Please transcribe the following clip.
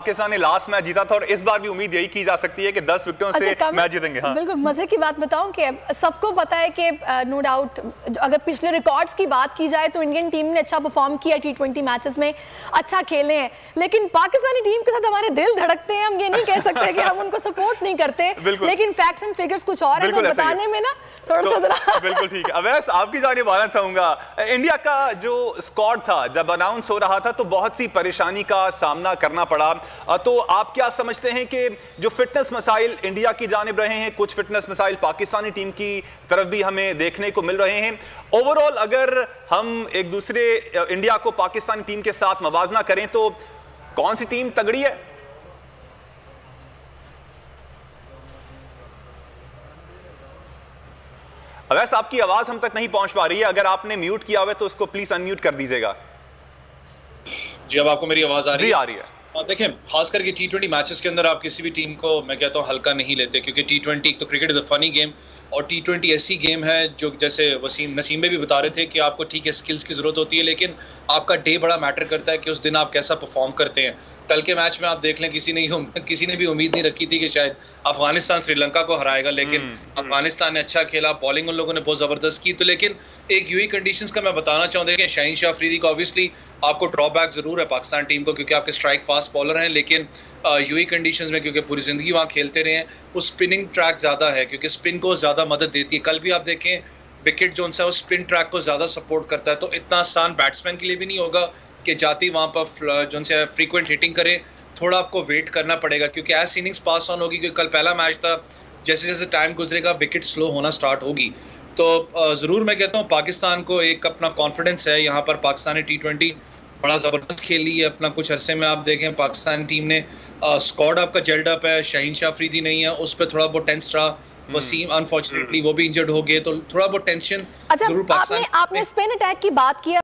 पाकिस्तान ने last match जीता था और इस बार भी उम्मीद यही की जा सकती है कि 10 विकेटों से मैच जीतेंगे। हाँ। बिल्कुल मजे की बात बताऊं कि सबको पता है कि नो डाउट अगर पिछले रिकॉर्ड्स की बात की जाए तो इंडियन टीम ने अच्छा परफॉर्म किया, T20 मैचेस में अच्छा खेले हैं, लेकिन पाकिस्तानी टीम के साथ हमारे दिल धड़कते हैं। हम ये नहीं कह सकते कि हम उनको सपोर्ट नहीं करते, लेकिन फैक्ट्स एंड फिगर्स कुछ और है, तो बताने में ना थोड़ा सा बिल्कुल ठीक है। अवैस, आपकी जानिब आना चाहूंगा, इंडिया का जो स्क्वाड था जब अनाउंस हो रहा था तो बहुत सी परेशानी का सामना करना पड़ा, तो आप क्या समझते हैं कि जो फिटनेस मसाइल इंडिया की जानिब रहे हैं, कुछ फिटनेस मसाइल पाकिस्तानी टीम की तरफ भी हमें देखने को मिल रहे हैं, ओवरऑल अगर हम एक दूसरे इंडिया को पाकिस्तानी टीम के साथ मवाजना करें तो कौन सी टीम तगड़ी है? अवैस, आपकी आवाज हम तक नहीं पहुंच पा रही है, अगर आपने म्यूट किया हुआ है तो उसको प्लीज अनम्यूट कर दीजिएगा। जी, अब आपको मेरी आवाज आ रही है? जी, आ रही है। देखें, खासकर के T20 मैचेस के अंदर आप किसी भी टीम को मैं कहता हूं हल्का नहीं लेते, क्योंकि T20 तो cricket is a funny game और T20 ऐसी गेम है जो जैसे नसीम में भी बता रहे थे कि आपको ठीक है स्किल्स की जरूरत होती है, लेकिन आपका डे बड़ा मैटर करता है कि उस दिन आप कैसा परफॉर्म करते हैं। कल के मैच में आप देख लें, किसी ने भी उम्मीद नहीं रखी थी कि शायद अफगानिस्तान श्रीलंका को हराएगा, लेकिन अफगानिस्तान ने अच्छा खेला, बॉलिंग उन लोगों ने बहुत जबरदस्त की। तो लेकिन एक यूई कंडीशंस का मैं बताना चाहूँगा कि शाहीन शाह अफरीदी को ऑब्वियसली आपको ड्रॉबैक जरूर है पाकिस्तान टीम को, क्योंकि आपके स्ट्राइक फास्ट बॉलर हैं, लेकिन यूई कंडीशंस में क्योंकि पूरी जिंदगी वहाँ खेलते रहे हैं, वो स्पिनिंग ट्रैक ज्यादा है क्योंकि स्पिन को ज्यादा मदद देती है। कल भी आप देखें विकेट जो है वो स्पिन ट्रैक को ज्यादा सपोर्ट करता है, तो इतना आसान बैट्समैन के लिए भी नहीं होगा कि जाती वहाँ पर जो है फ्रीक्वेंट हिटिंग करे, थोड़ा आपको वेट करना पड़ेगा क्योंकि ऐसी इनिंग्स पास ऑन होगी। क्योंकि कल पहला मैच था, जैसे जैसे टाइम गुजरेगा विकेट स्लो होना स्टार्ट होगी। तो ज़रूर मैं कहता हूँ पाकिस्तान को एक अपना कॉन्फिडेंस है, यहाँ पर पाकिस्तानी T20 बड़ा ज़बरदस्त खेली है अपना। कुछ अरसे में आप देखें पाकिस्तान टीम ने स्क्वाड आपका जेल्ड अप है, शाहीन शाह अफरीदी नहीं है, उस पर थोड़ा बहुत टेंस रहा, वसीम अनफॉर्चुनेटली वो भी इंजर्ड हो गए, तो थोड़ा बहुत टेंशन जरूर पाकिस्तान। आपने स्पिन अटैक की बात की।